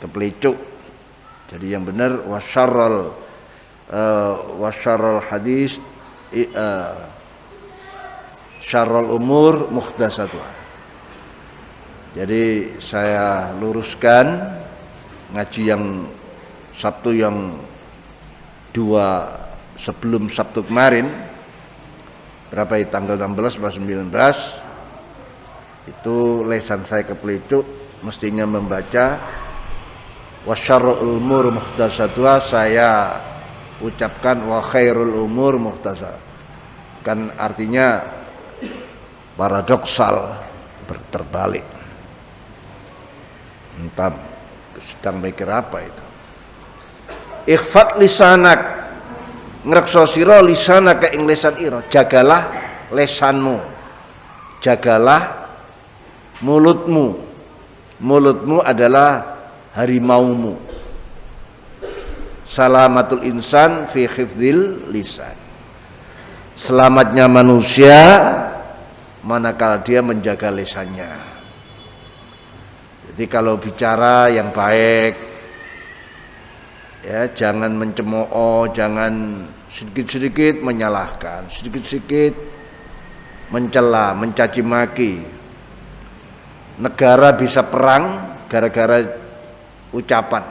kepelicuk. Jadi yang benar wasyarrul hadis syarrul umur muhdatsatuha. Jadi saya luruskan ngaji yang Sabtu yang 2 sebelum Sabtu kemarin, berapa ya, tanggal 16 atau 19, itu lesan saya kepelicuk, mestinya membaca wasyarrul umur muhdatsatuha, saya ucapkan wa khairul umur muhdatsatuha. Kan artinya paradoksal, terbalik. Entah sedang mikir apa itu. Ikhfat lisanak, ngrekso sira lisanaka ing lisan ira, jagalah lesanmu, jagalah mulutmu. Mulutmu adalah harimaumu. Salamatul insan fi hifdzil lisan. Selamatnya manusia manakala dia menjaga lisannya. Jadi kalau bicara yang baik, ya, jangan mencemooh, jangan sedikit-sedikit menyalahkan, sedikit-sedikit mencela, mencaci maki. Negara bisa perang gara-gara ucapan.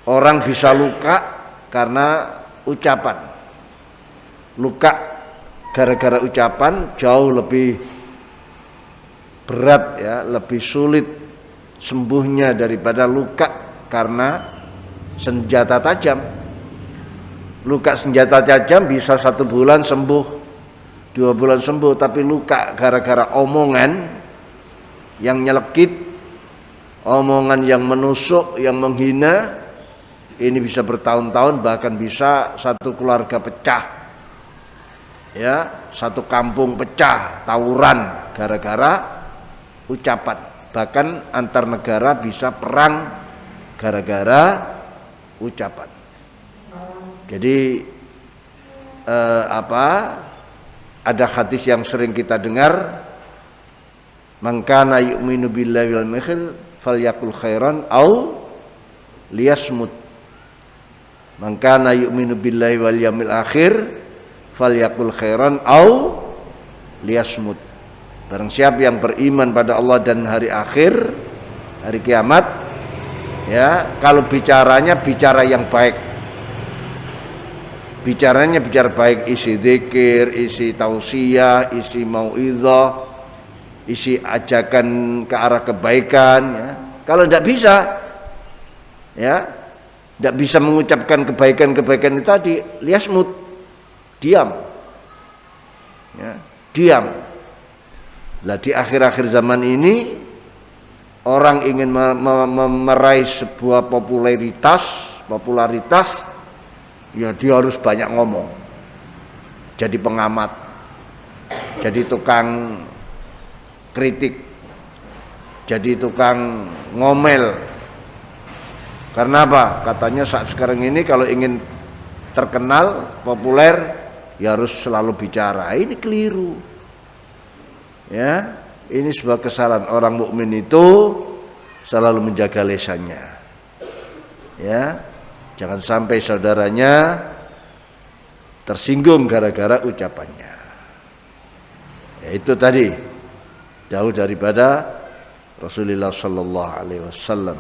Orang bisa luka karena ucapan. Luka gara-gara ucapan jauh lebih berat, ya, lebih sulit sembuhnya daripada luka karena senjata tajam. Luka senjata tajam bisa 1 bulan sembuh, 2 bulan sembuh, tapi luka gara-gara omongan yang nyelekit, omongan yang menusuk, yang menghina, ini bisa bertahun-tahun, bahkan bisa satu keluarga pecah, ya, satu kampung pecah, tawuran gara-gara ucapan. Bahkan antar negara bisa perang gara-gara ucapan. Jadi ada hadis yang sering kita dengar, man kana yu'minu billahi wal yawmil falyakul khairan au liyasmut. Man kana yu'minu billahi wal yawmil akhir falyakul khairan au liyasmut. Barang siapa yang beriman pada Allah dan hari akhir, hari kiamat, ya, kalau bicaranya bicara yang baik. Bicaranya bicara baik, isi zikir, isi tausiah, isi mau'izah, isi ajakan ke arah kebaikan, ya. Kalau tidak bisa, ya, tidak bisa mengucapkan kebaikan-kebaikan itu tadi, liyasmut, diam, ya, diam. Lah di akhir-akhir zaman ini orang ingin meraih sebuah popularitas, ya dia harus banyak ngomong, jadi pengamat, jadi tukang kritik, jadi tukang ngomel. Karena apa? Katanya saat sekarang ini kalau ingin terkenal, populer, ya harus selalu bicara. Ini keliru. Ya, ini sebuah kesalahan. Orang mukmin itu selalu menjaga lisannya. Ya, jangan sampai saudaranya tersinggung gara-gara ucapannya. Ya, itu tadi jauh daripada Rasulullah sallallahu alaihi wasallam.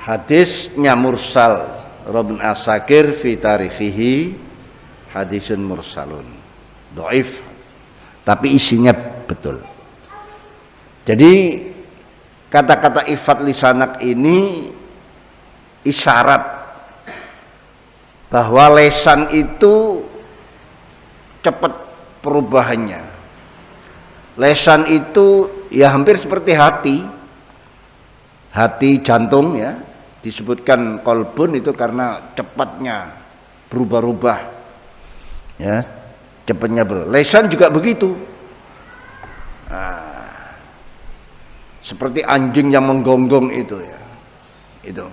Hadisnya mursal Ibnu Asakir fi tarikhihi hadisun mursalun dhaif, tapi isinya betul. Jadi kata-kata ifat lisanak ini isyarat bahwa lesan itu cepat perubahannya. Lesan itu ya hampir seperti hati jantung ya, disebutkan kolbun itu karena cepatnya berubah-ubah ya, cepatnya lesan juga begitu. Nah, seperti anjing yang menggonggong itu ya, itu.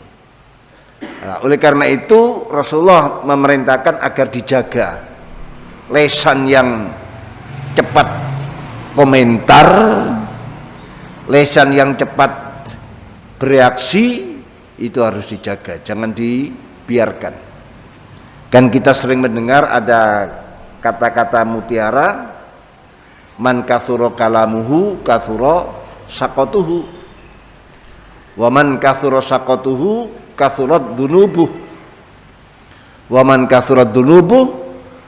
Nah, oleh karena itu Rasulullah memerintahkan agar dijaga lesan yang cepat komentar, lesan yang cepat bereaksi itu harus dijaga, jangan dibiarkan. Kan kita sering mendengar ada kata-kata mutiara, man kathura kalamuhu kathura saqatuhu, wa man kathura saqatuhu kathurat dunubuh, wa man kathurat dunubuh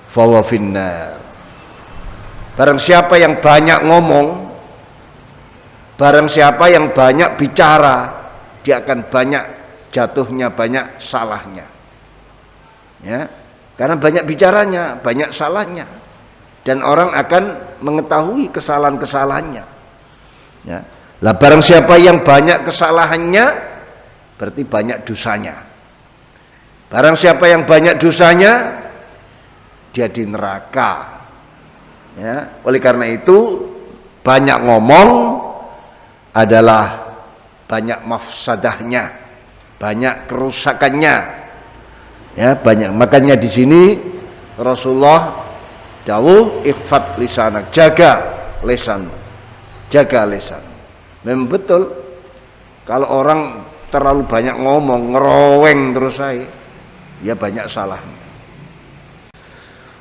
fahuwa finnar. Barang siapa yang banyak ngomong, barang siapa yang banyak bicara, dia akan banyak jatuhnya, banyak salahnya ya, karena banyak bicaranya, banyak salahnya, dan orang akan mengetahui kesalahan-kesalahannya ya. Lah barang siapa yang banyak kesalahannya berarti banyak dosanya. Barang siapa yang banyak dosanya dia di neraka ya. Oleh karena itu banyak ngomong adalah banyak mafsadahnya, banyak kerusakannya ya, banyak. Makanya di sini Rasulullah dawuh ikhfat lisanak, jaga lesan, jaga lesan. Memang betul kalau orang terlalu banyak ngomong, ngeroweng terus saya, ya banyak salahnya.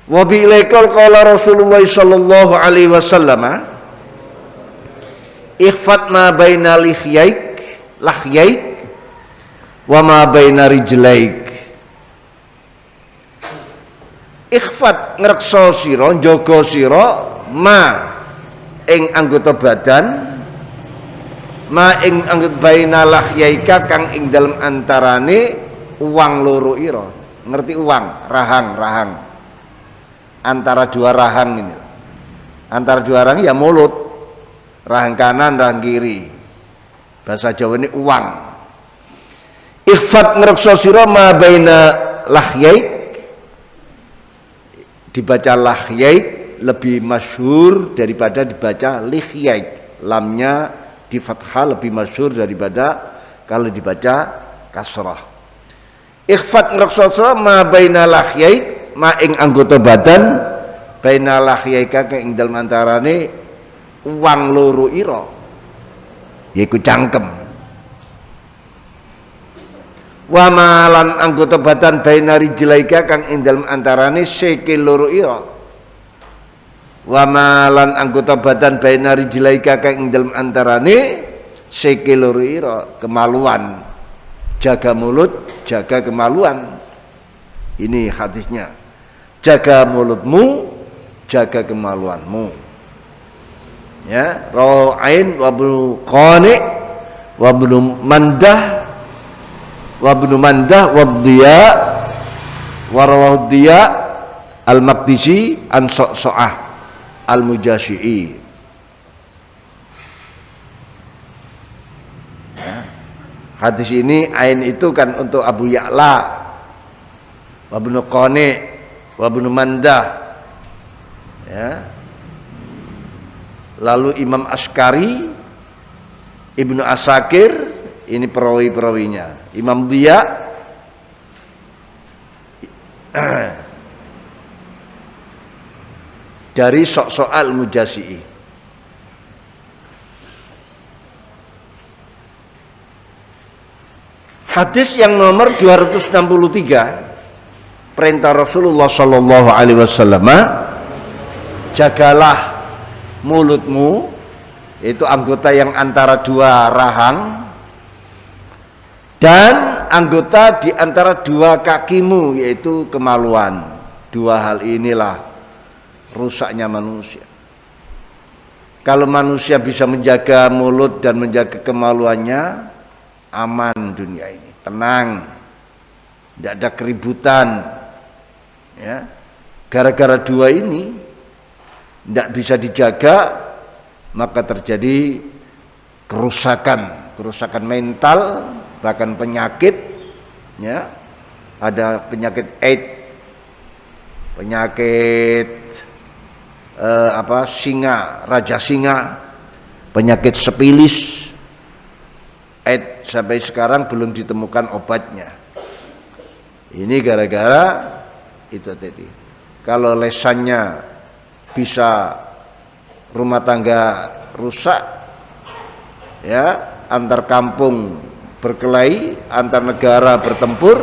Wa bi ilaikal qala Rasulullah sallallahu alaihi wasallam ikhfat ma baina lihyaik lahyaik wa ma baina rijlaik. Ikhfat ngrekso sira, njaga sira ma ing anggota badan, ma ing anggota baina lahyaika kang ing dalem antarane uang loro ira. Ngerti uang, rahang antara dua rahang ini, antara dua rahang ya mulut, rahang kanan, rahang kiri. Bahasa Jawa ini uang. Ikhfat ngrekso sira ma baina lahyaik, dibaca lahyaik lebih masyhur daripada dibaca lihyaik. Lamnya di fathah lebih masyhur daripada kalau dibaca kasrah. Ikhfat ngrekso sira ma baina lahyaik, ma ing anggota badan, baina lahyaika ka ing dalem antarane uang loro ira, yaiku cangkem. Wa malan anggota badan baina rijlaika kang ing dalem antarane sikil loro ira. Wa malan anggota badan baina rijlaika kang ing dalem antarane sikil loro ira. Kemaluan, jaga mulut, jaga kemaluan. Ini hadisnya. Jaga mulutmu, jaga kemaluanmu. Ya, Rawain wa Ibnu Qani wa Ibnu Mandah wa Ibnu Mandah wa Dhiya wa rawahu Dhiya al-Maqdisi an Sa'sa'ah al-Mujasyi'i. Ya. Hadis ini ain itu kan untuk Abu Ya'la wa Ibnu Qani wa Ibnu Mandah ya. Lalu Imam Askari, Ibnu Asakir, ini perawi-perawinya. Imam Dhiya dari Sa'sa'ah al-Mujasyi'i. Hadis yang nomor 263, perintah Rasulullah sallallahu alaihi wasallam, jagalah mulutmu, yaitu anggota yang antara dua rahang, dan anggota di antara dua kakimu, yaitu kemaluan. Dua hal inilah rusaknya manusia. Kalau manusia bisa menjaga mulut dan menjaga kemaluannya, aman dunia ini, tenang, tidak ada keributan. Ya, gara-gara dua ini tidak bisa dijaga, maka terjadi kerusakan mental, bahkan penyakit. Ya, ada penyakit AIDS, penyakit raja singa, penyakit sifilis. AIDS sampai sekarang belum ditemukan obatnya. Ini gara-gara itu tadi. Kalau lesannya bisa rumah tangga rusak, ya, antar kampung berkelahi, antar negara bertempur.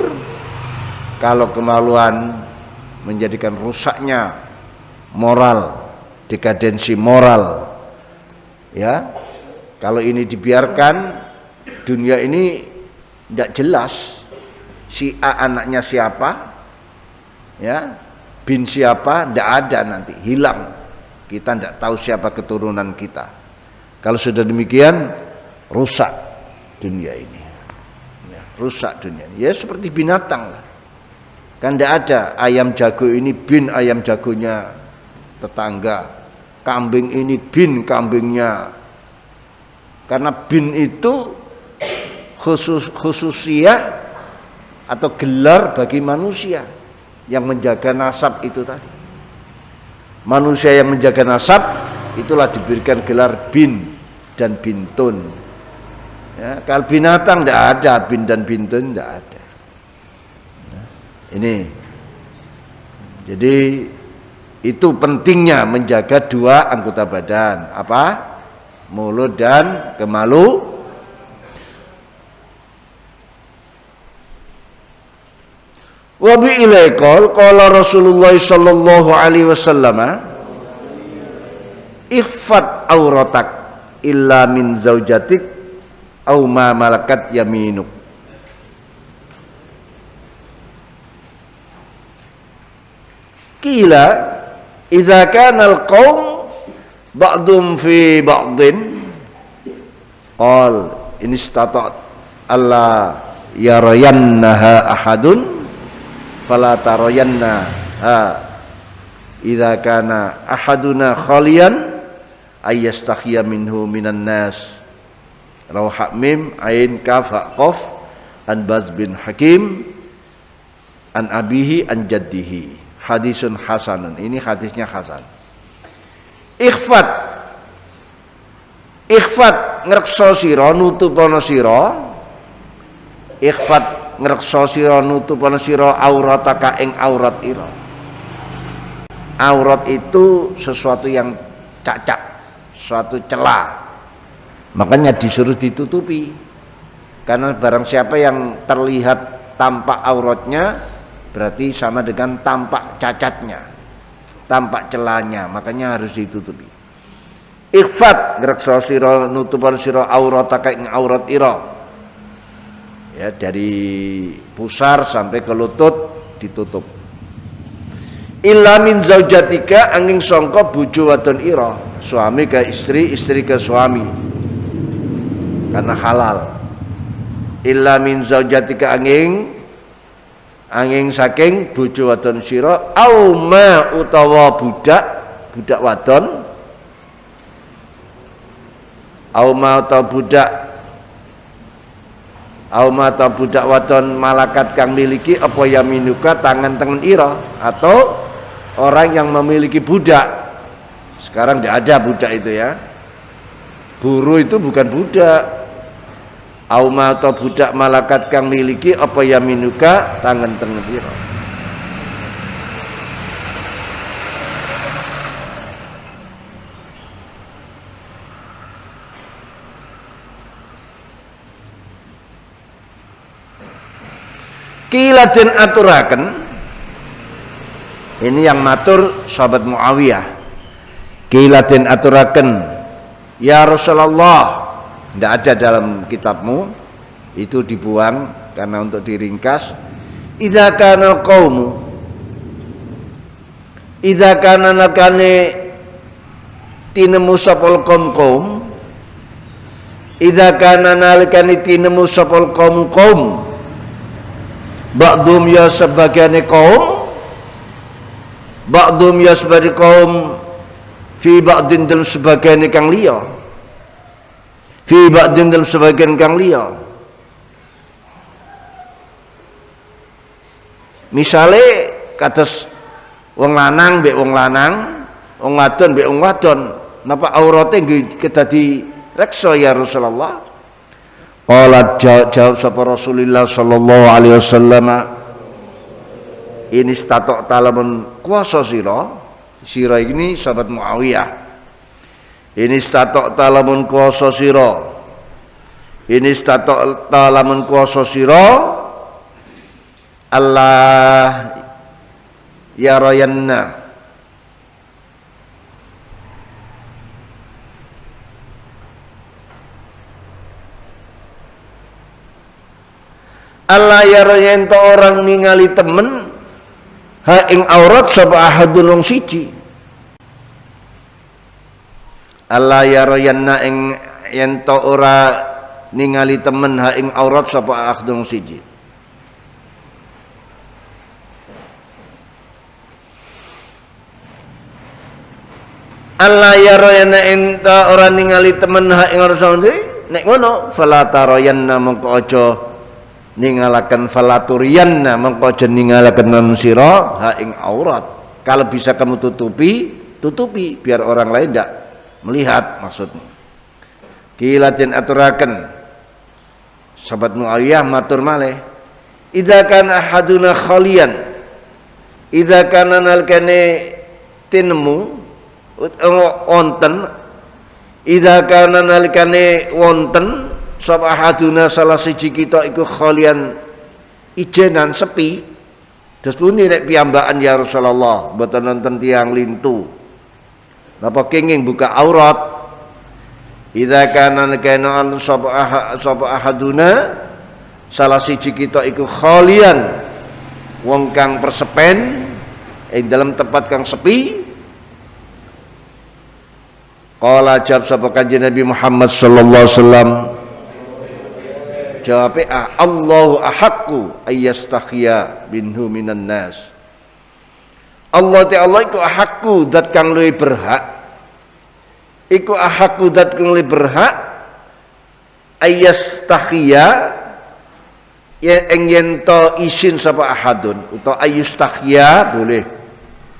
Kalau kemaluan menjadikan rusaknya moral, dekadensi moral, ya. Kalau ini dibiarkan, dunia ini tidak jelas. Si A anaknya siapa, ya, bin siapa, tidak ada, nanti hilang. Kita tidak tahu siapa keturunan kita. Kalau sudah demikian, rusak dunia ini, ya, rusak dunia ini. Ya seperti binatang lah. Kan tidak ada ayam jago ini bin ayam jagonya tetangga, kambing ini bin kambingnya. Karena bin itu khususiyah atau gelar bagi manusia yang menjaga nasab itu tadi. Manusia yang menjaga nasab itulah diberikan gelar bin dan bintun. Ya, kalau binatang tidak ada bin dan bintun, tidak ada. Nah, ini jadi itu pentingnya menjaga dua anggota badan, apa? Mulut dan kemalu. Wa bi ilaikal qala Rasulullah sallallahu alaihi wasallam, ikhfat auratak illa min zaujatik aw ma malakat yaminuk. Qila idza kana al-qaum ba'dhum fi ba'dhin qal in istata'at alla yarayannaha ahadun fala tarayanna idza kana ahaduna khaliyan ayyastakhya minhu minan nas. Rawah mim ain kaf qaf an Baz bin Hakim an abihi an jaddihi, hadisun hasanun. Ini hadisnya hasan. Ikhfat ngrekso sira nutupana sira, ikhfat ngrekso sira nutupana sira aurataka ing aurat ira. Aurat itu sesuatu yang cacat, suatu celah, makanya disuruh ditutupi. Karena barang siapa yang terlihat tampak auratnya berarti sama dengan tampak cacatnya, tampak celahnya, makanya harus ditutupi. Ikhfat ngrekso sira nutupan sira aurataka ing aurat ira, ya, dari pusar sampai ke lutut ditutup. Illa min zaujatika angin sangka bojo wadon ira, suami ke istri, istri ke suami, karena halal. Illa min zaujatika angin saking bojo wadon sira, au ma utawa budak wadon, au ma utawa budak wadon malakat kang miliki apa yaminuka tangan-tangan ira, atau orang yang memiliki budak. Sekarang tidak ada budak itu, ya. Buruh itu bukan budak. Auma atau budak malakat kang miliki apa yaminuka tangan-tangan ira. Kila den aturaken, ini yang matur sahabat Muawiyah. Kila den aturaken Ya Rasulullah, tidak ada dalam kitabmu, itu dibuang karena untuk diringkas. Idza kana qaumu, idza kana nakane tinemu sapol kaum, idza kana nalikane tinemu sapol kaum, ba'dhum ya sebagiane kaum, ba'dhum ya sebagiane kaum fi ba'din dalam sebagiane kang liya, fi ba'din dalam sebagian kang liya. Misale kados wong lanang mbek wong lanang, wong wadon mbek wong wadon, napa aurate nggih kedadi reksa ya Rasulullah? Qala jawab sapa Rasulullah sallallahu alaihi wasallam, ini statok talamun kuasa sira ini sahabat Muawiyah. Ini statok talamun kuasa sira, ini statok talamun kuasa sira, Allah yarayanna, Allah yarayan to orang ningali temen ha ing aurat sapa ahadun wong siji. Allah yarayanna ing yen to ora ningali temen ha ing aurat sapa ahadun wong siji. Allah yarayanna ing to ora ningali temen ha ing aurat sapa nek ngono fala tarayanna mongko aja ningalakan falaturianna mengko aja ningalakan non sira ha ing aurat. Kalau bisa kamu tutupi biar orang lain tidak melihat maksudnya. Kila den aturaken sahabat Muawiyah matur malih, idza kana ahaduna khalian, idza kana nalkane tinemu wonten, idza kana nalkane wonten sapa haduna salah siji kita iku khalian ijenan sepi. Terus pundi nek piyambakan ya Rasulullah mboten nonton tiang lintu napa kenging buka aurat. Idza kana sapa ahaduna salah siji kita iku khalian wong kang persepen ing dalam tempat kang sepi. Qala jawab sapa kanjeng Nabi Muhammad sallallahu alaihi wasallam, jawabnya Allahu ahaqqu ayyastakhya minhu minan nas. Allah Ta'ala iku ahaqqu dat kang luwih berhak, iku ahaqqu dat kang luwih berhak ayyastakhya yen to isin sapa ahadun utawa ayyastakhya boleh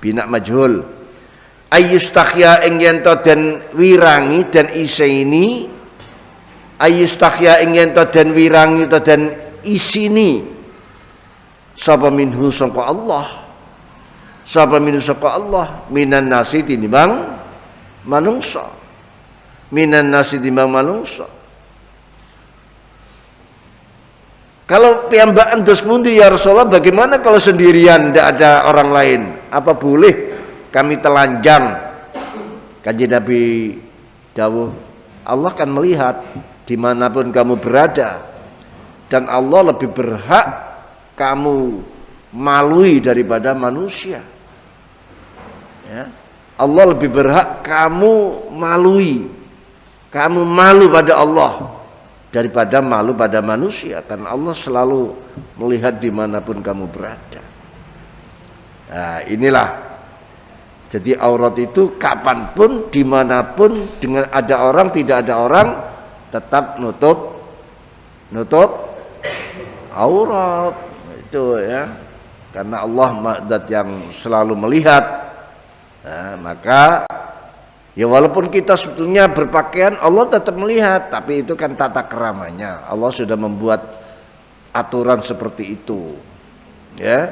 bina majhul, ayyastakhya yen to den wirangi dan isini, ayustakhya ingin to den wirangi to den isini sapa minhu sangka Allah, sapa minhu sangka Allah, minan nasi tinimbang manungsa, minan nasi tinimbang manungsa. Kalau piyambakan dos pundi ya Rasulullah, bagaimana kalau sendirian tidak ada orang lain? Apa boleh kami telanjang? Kanjeng Nabi dawuh, Allah kan melihat dimanapun kamu berada, dan Allah lebih berhak kamu malui daripada manusia. Ya. Allah lebih berhak kamu malui, kamu malu pada Allah daripada malu pada manusia, karena Allah selalu melihat dimanapun kamu berada. Nah, inilah jadi aurat itu kapanpun, dimanapun, dengan ada orang tidak ada orang, tetap nutup aurat itu ya, karena Allah zat yang selalu melihat. Nah, maka ya walaupun kita sebetulnya berpakaian Allah tetap melihat, tapi itu kan tata keramanya. Allah sudah membuat aturan seperti itu ya,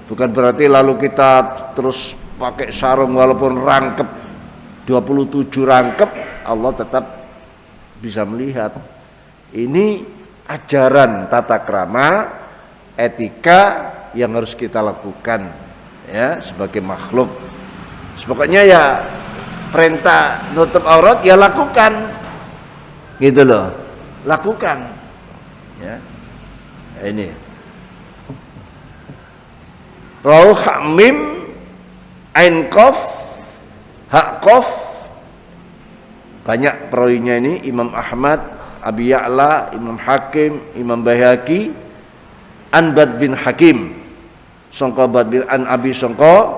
bukan berarti lalu kita terus pakai sarung walaupun rangkep 27 rangkep Allah tetap bisa melihat. Ini ajaran tata krama, etika yang harus kita lakukan ya sebagai makhluk. Pokoknya ya perintah nutup aurat ya lakukan, gitu loh, lakukan, ya. Ini Rauh Hamim Ain Qaf Hak Qaf, banyak perawinya ini, Imam Ahmad, Abi Ya'la, Imam Hakim, Imam Baihaqi, Anbad bin Hakim, sangka Bad bin An Abi sangka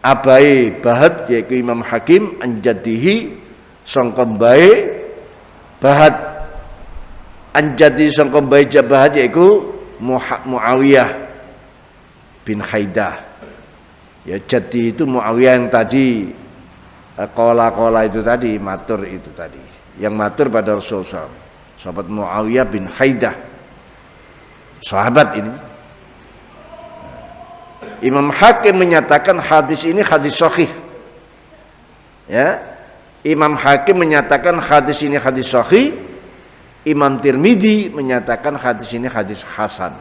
abai Bahad yaitu Imam Hakim, Anjadihi sangka bae Bahad, Anjadi sangka bae Bahad yaitu Muawiyah bin Haidah. Ya, jadi itu Muawiyah yang tadi kola itu tadi, matur itu tadi, yang matur pada Rasulullah, sahabat Muawiyah bin Haidah, sahabat ini. Imam Hakim menyatakan hadis ini hadis sahih, ya. Imam Hakim menyatakan hadis ini hadis sahih. Imam Tirmidzi menyatakan hadis ini hadis hasan.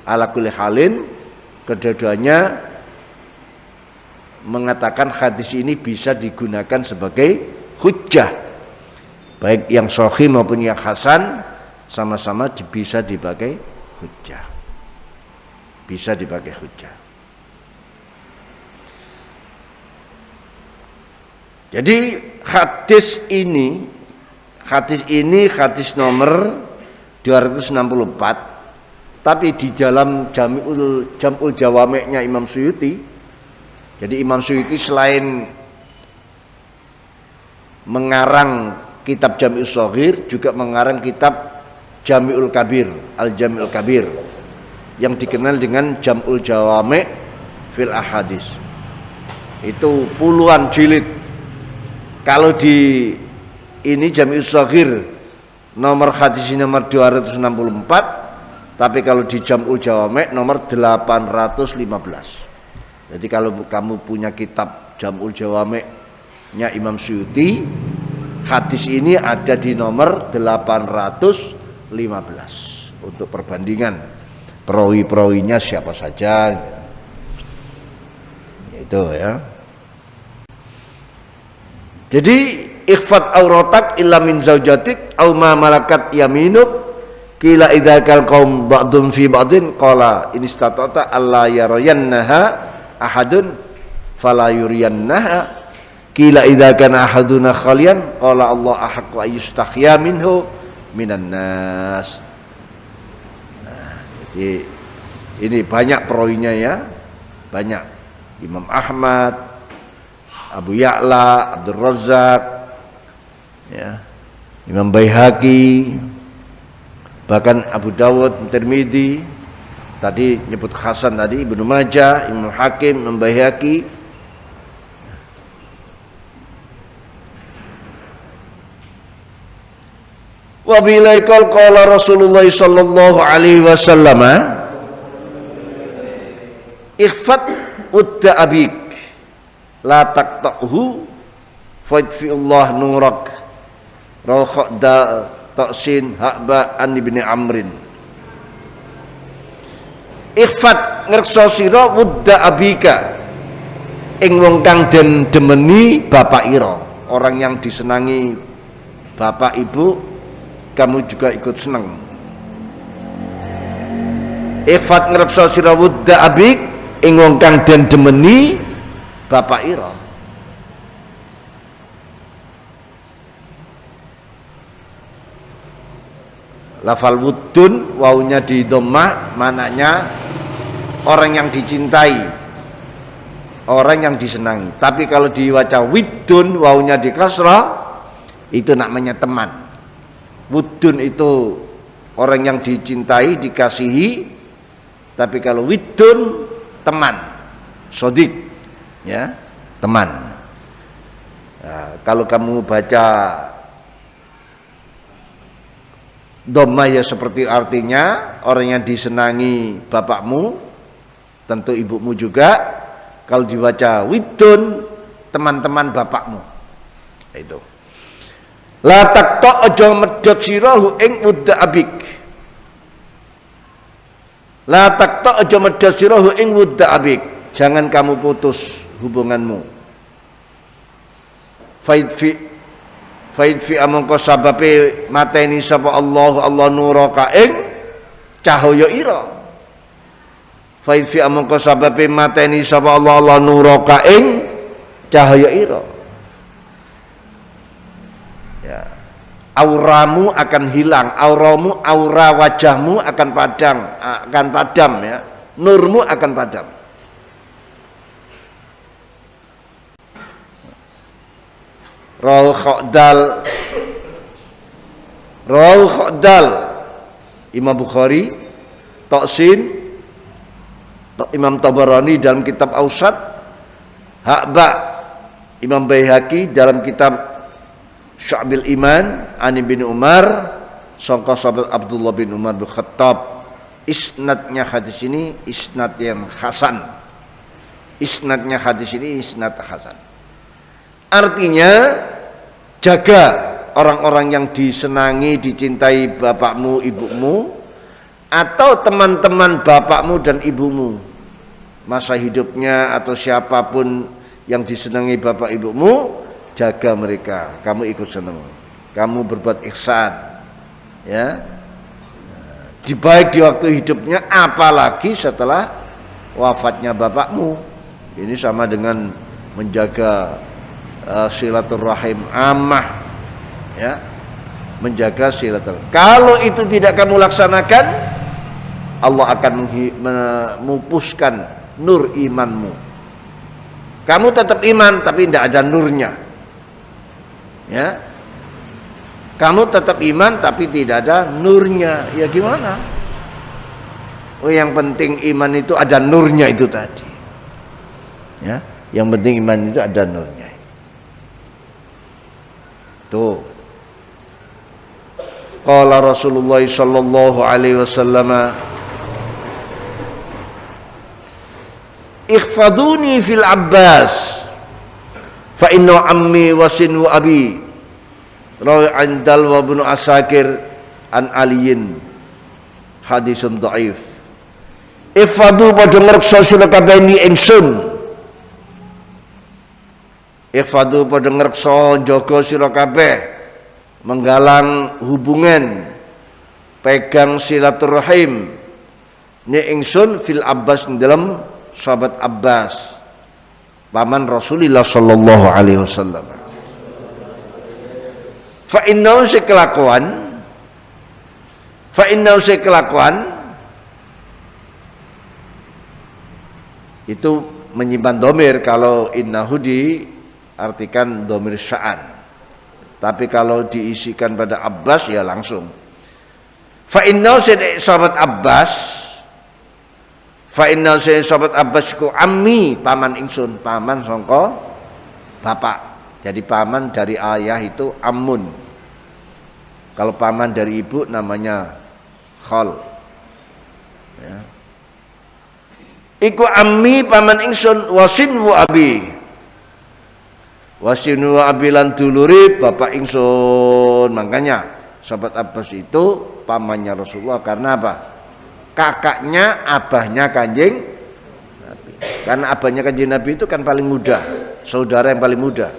Ala kulli halin, kedua-duanya mengatakan hadis ini bisa digunakan sebagai hujjah, baik yang sahih maupun yang hasan, sama-sama bisa dipakai hujjah, bisa dipakai hujjah. Jadi hadis ini hadis nomor 264, tapi di dalam Jam'ul Jawami'nya Imam Suyuti. Jadi Imam Suyuti selain mengarang kitab Jami'us Shaghir, juga mengarang kitab Jami'ul Kabir, Al-Jami'ul Kabir, yang dikenal dengan Jam'ul Jawami' fil Ahadis. Itu puluhan jilid. Kalau di ini Jami'us Shaghir nomor hadis nomor 264, tapi kalau di Jam'ul Jawami' nomor 815. Jadi kalau kamu punya kitab Jam'ul Jawami'-nya Imam Suyuti, hadis ini ada di nomor 815 untuk perbandingan perawi-perawinya siapa saja. Itu ya. Jadi ikhfat auratak illa min zaujatik aw ma malakat yaminuk, qila idzakal qaum ba'dun fi ba'din qala in istata'ta alla yarayannaha ahadun fala yuriyannaha, qila idza kana ahaduna khalian qala Allah ahaqqu ayyustakhya minhu minan nas. Nah, jadi ini banyak perawinya ya, banyak. Imam Ahmad, Abu Ya'la, Abdul Razzaq, ya, Imam Baihaqi, bahkan Abu Dawud, Tirmidzi, tadi nyebut hasan tadi, Ibnu Majah, Imam Hakim, Imam Baihaqi. Wa bilaikal qala Rasulullah sallallahu alaihi wasallam, ikhfat udda abik la taqta'hu faidfi'ullah nurak, rawkhda ta'sin ha'ba an ibni amrin. Ikhfat ngreksa sira wudda abika ing wong kang den demeni bapak ira, orang yang disenangi bapak ibu, kamu juga ikut senang. Ikhfat ngreksa sira wudda abik ing wong kang den demeni bapak ira. Lafal wudun wawunya di dhammah, maknanya orang yang dicintai, orang yang disenangi. Tapi kalau diwaca widun wawunya di kasrah, itu namanya teman. Wudun itu orang yang dicintai, dikasihi. Tapi kalau widun teman, sodik, ya, teman. Nah, kalau kamu baca dhamma ya seperti artinya orang yang disenangi bapakmu, tentu ibumu juga. Kalau dibaca widun, teman-teman bapakmu. Itu. La taqta aja medhot sirahu ing wudda abik. La taqta aja medhot sirahu ing wudda abik. Jangan kamu putus hubunganmu Faid fi amangka sababe mateni sapa Allah nuraka ing cahaya ira. Faid fi amangka sababe mateni sapa Allah nuraka ing cahaya ira. Ya. Auramu akan hilang, aura wajahmu akan padam ya. Nurmu akan padam. Rawal Khodal Imam Bukhari, Toksin, Imam Tabarani dalam kitab Ausat, Hakba Imam Baihaqi dalam kitab Syu'abil Iman, Ani bin Umar, sangka sahabat Abdullah bin Umar bin Khattab. Isnadnya hadis ini isnad yang hasan. Isnadnya hadis ini isnad hasan. Artinya jaga orang-orang yang disenangi, dicintai bapakmu, ibumu, atau teman-teman bapakmu dan ibumu, masa hidupnya atau siapapun yang disenangi bapak ibumu, jaga mereka. Kamu ikut senang, kamu berbuat ihsan, ya. Baik di waktu hidupnya, apalagi setelah wafatnya bapakmu. Ini sama dengan menjaga silaturahim amah, ya, menjaga silaturahim. Kalau itu tidak kamu laksanakan, Allah akan memupuskan nur imanmu. Kamu tetap iman tapi tidak ada nurnya, ya. Kamu tetap iman tapi tidak ada nurnya, ya gimana? Oh, yang penting iman itu ada nurnya itu tadi, ya. Yang penting iman itu ada nurnya. Tuh. Qala Rasulullah sallallahu alaihi wasallam, ikhfaduni fil Abbas fa inna ammi wa sinu abi. Rawi Andal wa Ibnu Asakir an Aliyin, hadisun dhaif. Ifadu padha ngreksa sira kabeh ingsun. Ifadu padha ngreksa jaga sira kabeh, menggalang hubungan, pegang silaturahim ni ingsun fil Abbas dalam sahabat Abbas, paman Rasulullah sallallahu alaihi wasallam. Fa innahu sekelakuan itu menyimpan domir. Kalau innahu diartikan domir sya'an, tapi kalau diisikan pada Abbas ya langsung. Fa innahu sahabat Abbas ku ammi, paman ingsun, paman sangka bapak. Jadi paman dari ayah itu ammun. Kalau paman dari ibu namanya khal, ya. Iku ammi paman ingsun wasinu abi. Wasinu abi lan duluri bapak ingsun. Makanya sahabat Abbas itu pamannya Rasulullah karena apa? Kakaknya abahnya Kanjeng Nabi. Karena abahnya Kanjeng Nabi itu kan paling muda, saudara yang paling muda.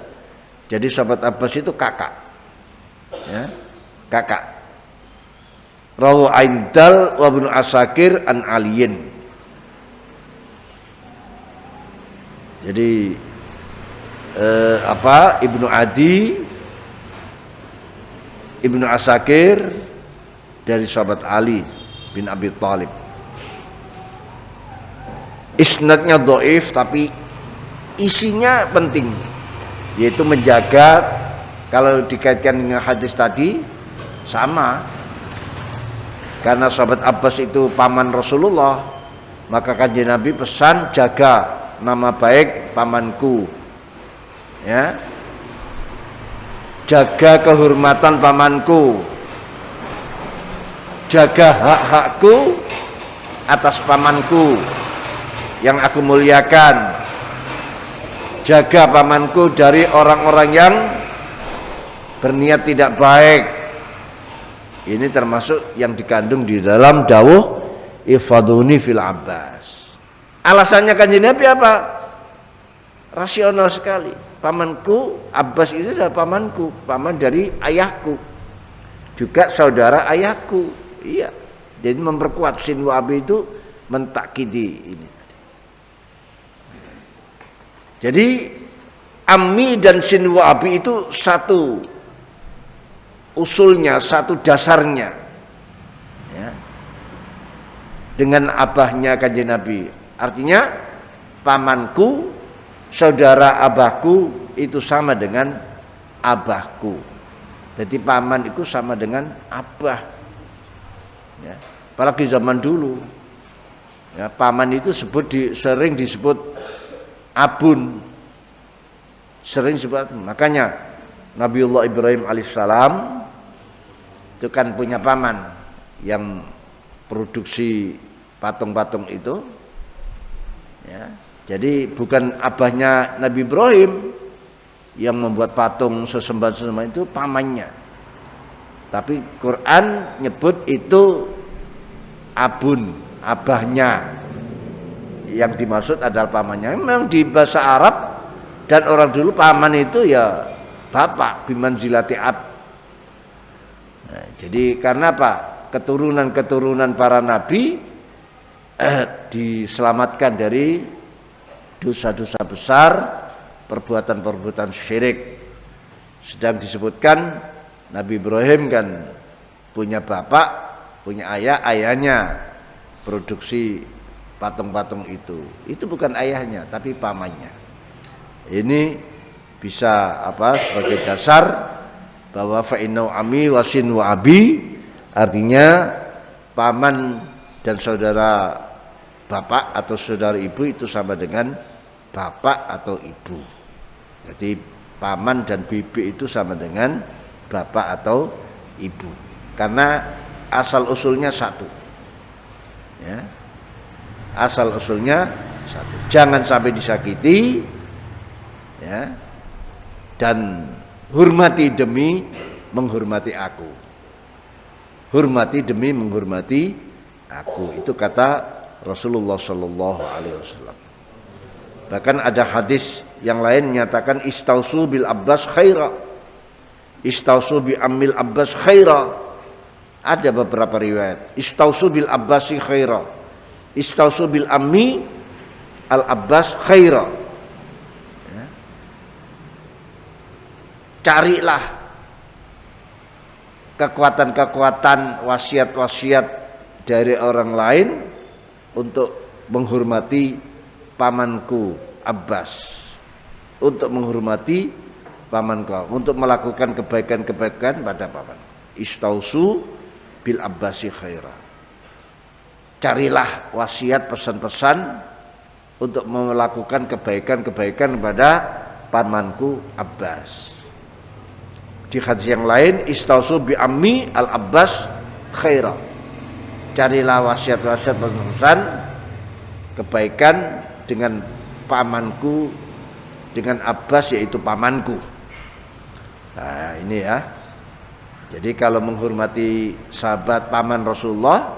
Jadi sahabat Abbas itu kakak, ya, kakak. Rawu Aindal wa Ibnu Asakir an Aliyin. Jadi Ibnu Adi, Ibnu Asakir dari sahabat Ali bin Abi Thalib. Isnadnya dhaif tapi isinya penting, yaitu menjaga. Kalau dikaitkan dengan hadis tadi sama, karena sahabat Abbas itu paman Rasulullah, maka Kanjeng Nabi pesan jaga nama baik pamanku, ya, jaga kehormatan pamanku, jaga hak-hakku atas pamanku yang aku muliakan, jaga pamanku dari orang-orang yang berniat tidak baik. Ini termasuk yang dikandung di dalam dawuh ifaduni fil Abbas. Alasannya Kanjeng Nabi apa? Rasional sekali. Pamanku Abbas itu adalah pamanku, paman dari ayahku, juga saudara ayahku. Iya. Jadi memperkuat sin wa abi itu mentakkidi ini. Jadi ammi dan sin wa abi itu satu usulnya, satu dasarnya. Ya. Dengan abahnya Kanjeng Nabi. Artinya pamanku, saudara abahku itu sama dengan abahku. Jadi paman itu sama dengan abah. Ya. Apalagi zaman dulu. Ya, paman itu sering disebut abun. Sering disebut. Makanya Nabiullah Ibrahim alaihissalam itu kan punya paman yang produksi patung-patung itu. Ya. Jadi bukan abahnya Nabi Ibrahim yang membuat patung sesembahan itu, pamannya. Tapi Quran nyebut itu abun, abahnya. Yang dimaksud adalah pamannya. Memang di bahasa Arab dan orang dulu paman itu ya bapak, bimanzilati ab. Nah, jadi karena apa? Keturunan-keturunan para nabi diselamatkan dari dosa-dosa besar, perbuatan-perbuatan syirik. Sedang disebutkan Nabi Ibrahim kan punya bapak, punya ayah, ayahnya produksi patung-patung itu. Itu bukan ayahnya, tapi pamannya. Ini bisa sebagai dasar bahwa fa'innau ami wasin wa abi, artinya paman dan saudara bapak atau saudara ibu itu sama dengan bapak atau ibu. Jadi paman dan bibi itu sama dengan bapak atau ibu. Karena asal usulnya satu. Ya. Asal usulnya satu. Jangan sampai disakiti. Ya. Dan hormati demi menghormati aku. Hormati demi menghormati aku. Itu kata Rasulullah sallallahu alaihi wasallam. Bahkan ada hadis yang lain menyatakan istausu bil Abbas khaira. Istausu bi ammil Abbas khaira. Ada beberapa riwayat. Istausu bil Abbasi khaira. Istausu bil ammi al Abbas khaira. Ya. Carilah kekuatan-kekuatan wasiat-wasiat dari orang lain untuk menghormati pamanku Abbas, untuk menghormati pamanku, untuk melakukan kebaikan-kebaikan pada paman. Istausu bil Abbasi khaira. Carilah wasiat pesan-pesan untuk melakukan kebaikan-kebaikan pada pamanku Abbas. Di hadis yang lain istausu bi ammi al Abbas khaira. Carilah wasiat-wasiat pesan-pesan kebaikan dengan pamanku, dengan Abbas yaitu pamanku. Nah ini ya. Jadi kalau menghormati sahabat paman Rasulullah,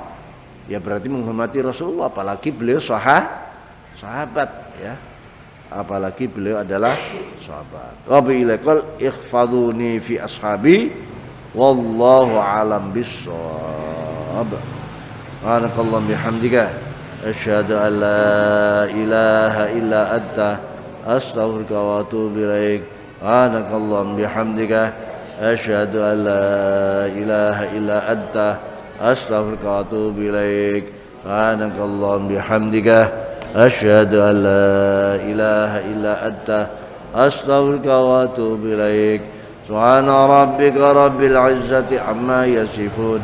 ya berarti menghormati Rasulullah. Apalagi beliau sahabat ya. Apalagi beliau adalah sahabat. Wa bi'ilaqal ikhfaduni fi ashabi wallahu alam bissawab. Subhanakallahumma bihamdika asyhadu an la ilaha illa anta astaghfiruka wa atubu ilaik. Subhanakallahumma bihamdika asyhadu an la ilaha illa anta astaghfiruka wa atubu ilaik. Subhanakallahumma bihamdika asyhadu an la ilaha illa anta astaghfiruka wa atubu ilaik. Subhana rabbika rabbil izzati amma yasifun.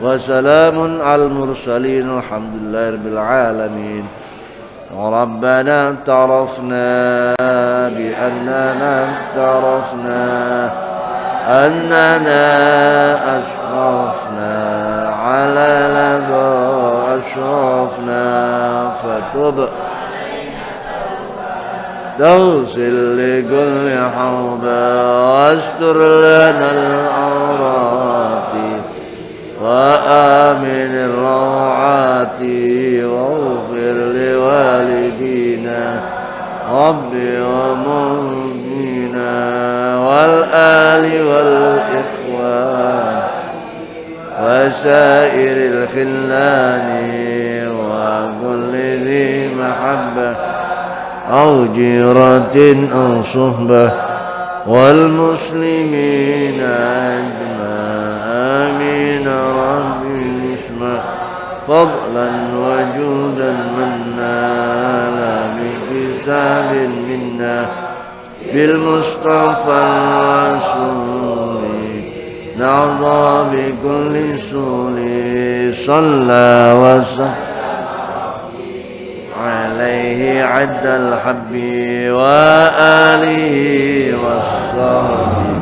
وسلام على المرسلين الحمد لله رب العالمين. ربنا اعترفنا بأننا أشرفنا على لدى أشرفنا فتب توصل لكل حوبة واستر لنا العورات وآمن الروعات واغفر لوالدينا ربي ومؤمنين وسائر الخلان وكل ذي محبة أو جيرة أو صحبة والمسلمين أجمع آمين ربي اسمع فضلا وجودا منا لا بكساب منا بالمصطفى الرسول نعضى بكل سول صلى وسلم عليه عد الحب وآله والصحب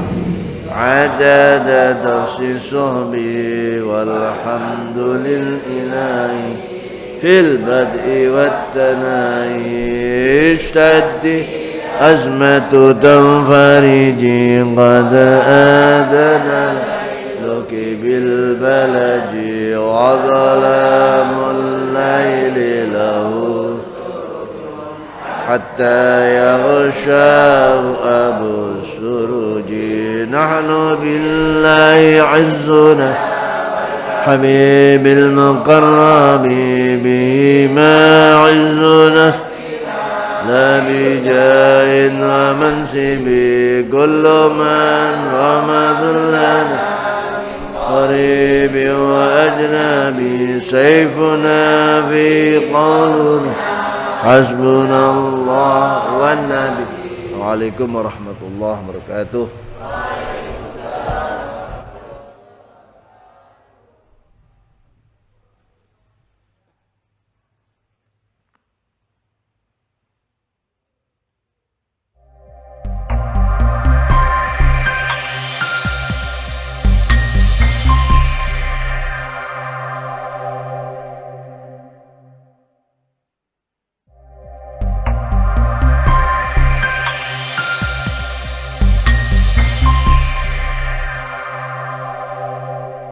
عدد دس صحبي والحمد للإله في البدء والتناهي اشتد أزمة تنفرجي قد آذن لك بالبلج وظلام الليل له حتى يغشاه أبو السروج نحن بالله عزنا حبيب المقرب به ما عزنا لا بجاه ومنسب كل من رمى ذلنا قريب وأجنبي سيفنا في قولنا حسبنا الله والنبي. Waalaikumsalam warahmatullahi wabarakatuh.